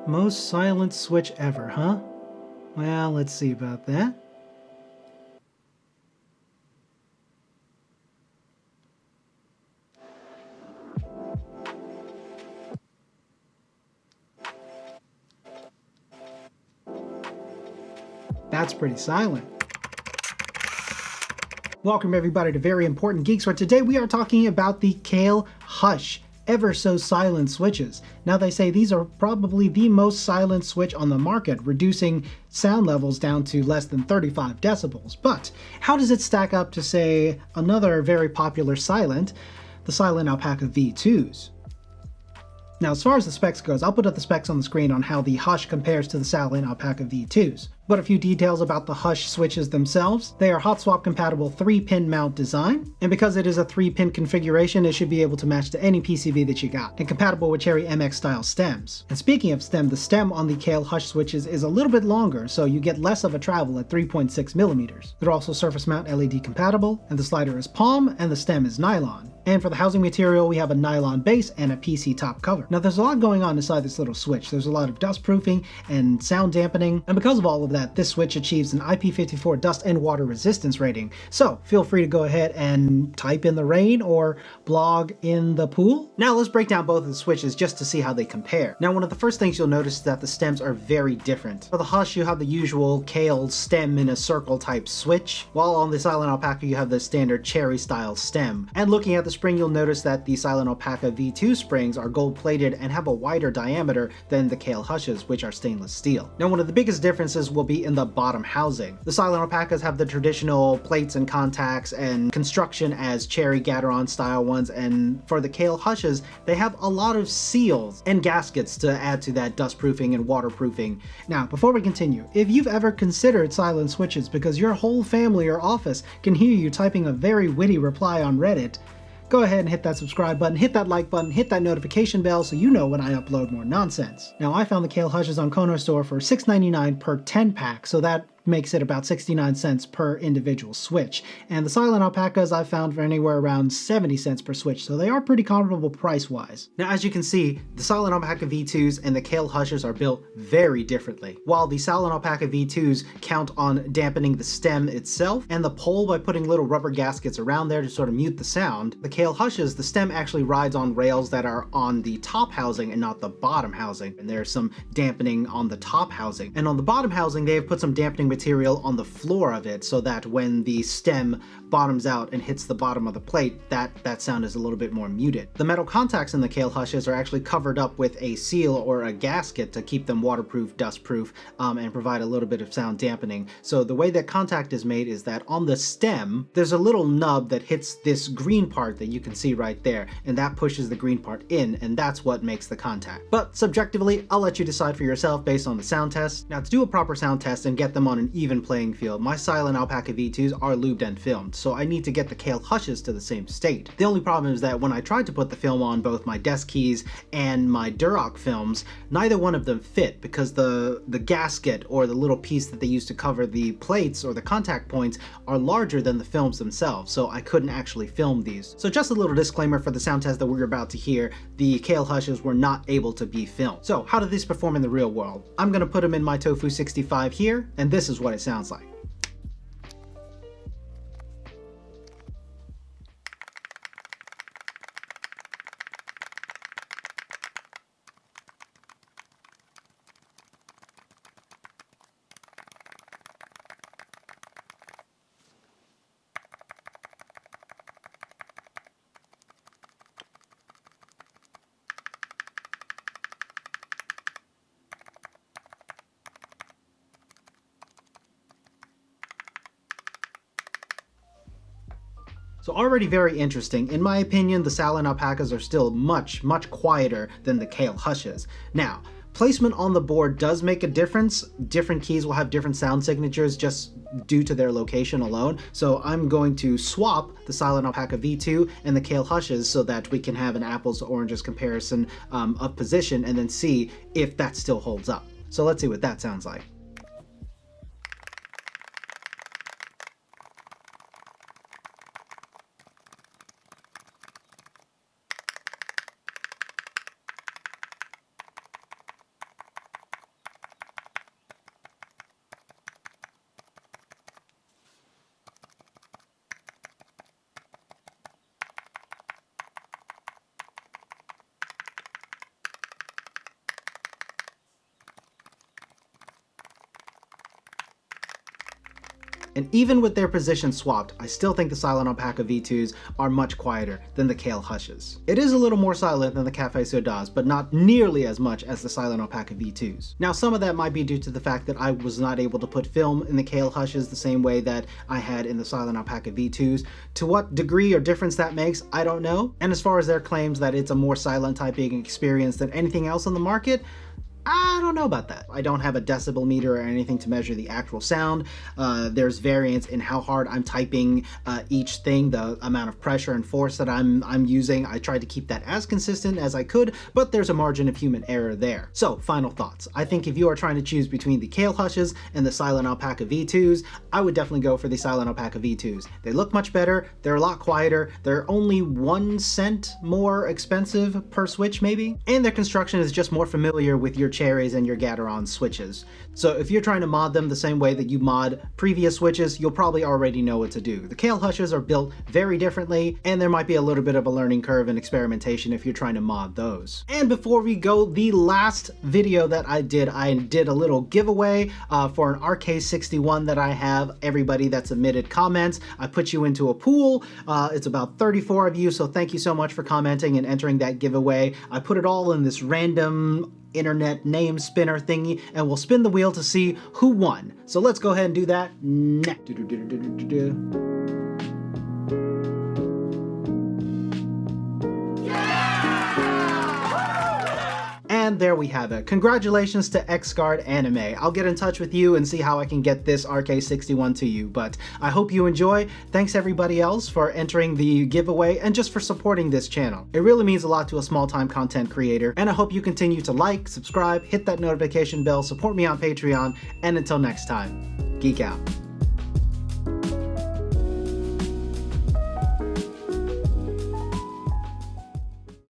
Most silent switch ever, huh? Well, let's see about that. That's pretty silent. Welcome everybody to Very Important Geeks, where today we are talking about the Kailh Hush ever so silent switches. Now they say these are probably the most silent switch on the market, reducing sound levels down to less than 35 decibels. But how does it stack up to, say, another very popular silent, the Silent Alpaca V2s? Now, as far as the specs goes, I'll put up the specs on the screen on how the Hush compares to the Silent Alpaca V2s. But a few details about the Hush switches themselves. They are hot swap compatible 3-pin mount design, and because it is a 3-pin configuration, it should be able to match to any PCB that you got, and compatible with Cherry MX style stems. And speaking of stem, the stem on the Kailh Hush switches is a little bit longer, so you get less of a travel at 3.6 millimeters. They're also surface mount LED compatible, and the slider is palm, and the stem is nylon. And for the housing material, we have a nylon base and a PC top cover. Now there's a lot going on inside this little switch. There's a lot of dust proofing and sound dampening, and because of all of that, this switch achieves an IP54 dust and water resistance rating. So feel free to go ahead and type in the rain or blog in the pool. Now let's break down both of the switches just to see how they compare. Now one of the first things you'll notice is that the stems are very different. For the Hush, you have the usual Kailh stem in a circle type switch, while on the Silent Alpaca you have the standard cherry style stem. And looking at the spring, you'll notice that the Silent Alpaca V2 springs are gold plated and have a wider diameter than the Kailh Hushes, which are stainless steel. Now one of the biggest differences will be in the bottom housing. The Silent Alpacas have the traditional plates and contacts and construction as cherry Gateron style ones, and for the Kailh Hushes, they have a lot of seals and gaskets to add to that dust proofing and waterproofing. Now, before we continue, if you've ever considered silent switches because your whole family or office can hear you typing a very witty reply on Reddit, go ahead and hit that subscribe button, hit that like button, hit that notification bell so you know when I upload more nonsense. Now, I found the Kailh Hushes on Kono Store for $6.99 per 10 pack, so that makes it about 69 cents per individual switch. And the Silent Alpacas I found for anywhere around 70 cents per switch, so they are pretty comparable price-wise. Now, as you can see, the Silent Alpaca V2s and the Kailh Hushes are built very differently. While the Silent Alpaca V2s count on dampening the stem itself and the pole by putting little rubber gaskets around there to sort of mute the sound, the Kailh Hushes, the stem actually rides on rails that are on the top housing and not the bottom housing. And there's some dampening on the top housing. And on the bottom housing, they have put some dampening material on the floor of it so that when the stem bottoms out and hits the bottom of the plate, that sound is a little bit more muted. The metal contacts in the Kailh Hushes are actually covered up with a seal or a gasket to keep them waterproof, dustproof, and provide a little bit of sound dampening. So the way that contact is made is that on the stem, there's a little nub that hits this green part that you can see right there, and that pushes the green part in, and that's what makes the contact. But subjectively, I'll let you decide for yourself based on the sound test. Now, to do a proper sound test and get them on an even playing field, my Silent Alpaca V2s are lubed and filmed, so I need to get the Kailh Hushes to the same state. The only problem is that when I tried to put the film on both my desk keys and my Durock films, neither one of them fit because the gasket or the little piece that they use to cover the plates or the contact points are larger than the films themselves, so I couldn't actually film these. So just a little disclaimer for the sound test that we're about to hear, the Kailh Hushes were not able to be filmed. So how did these perform in the real world? I'm gonna put them in my Tofu 65 here, and this is what it sounds like. So already very interesting. In my opinion, the Silent Alpacas are still much quieter than the Kailh Hushes. Now, placement on the board does make a difference. Different keys will have different sound signatures just due to their location alone. So I'm going to swap the Silent Alpaca V2 and the Kailh Hushes so that we can have an apples to oranges comparison of position and then see if that still holds up. So let's see what that sounds like. And even with their position swapped, I still think the Silent Alpaca V2s are much quieter than the Kailh Hushes. It is a little more silent than the V2s, but not nearly as much as the Silent Alpaca V2s. Now, some of that might be due to the fact that I was not able to put film in the Kailh Hushes the same way that I had in the Silent Alpaca V2s. To what degree or difference that makes, I don't know. And as far as their claims that it's a more silent typing experience than anything else on the market, I don't know about that. I don't have a decibel meter or anything to measure the actual sound. There's variance in how hard I'm typing each thing, the amount of pressure and force that I'm using. I tried to keep that as consistent as I could, but there's a margin of human error there. So, final thoughts. I think if you are trying to choose between the Kailh Hushes and the Silent Alpaca V2s, I would definitely go for the Silent Alpaca V2s. They look much better, they're a lot quieter, they're only 1 cent more expensive per switch maybe, and their construction is just more familiar with your Cherries and your Gateron switches. So if you're trying to mod them the same way that you mod previous switches, you'll probably already know what to do. The Kailh Hushes are built very differently, and there might be a little bit of a learning curve and experimentation if you're trying to mod those. And before we go, the last video that I did a little giveaway for an RK61 that I have. Everybody that submitted comments, I put you into a pool. It's about 34 of you, so thank you so much for commenting and entering that giveaway. I put it all in this random internet name spinner thingy, and we'll spin the wheel to see who won. So let's go ahead and do that now. And there we have it. Congratulations to XGuard Anime. I'll get in touch with you and see how I can get this RK61 to you, but I hope you enjoy. Thanks everybody else for entering the giveaway and just for supporting this channel. It really means a lot to a small-time content creator, and I hope you continue to like, subscribe, hit that notification bell, support me on Patreon, and until next time, geek out.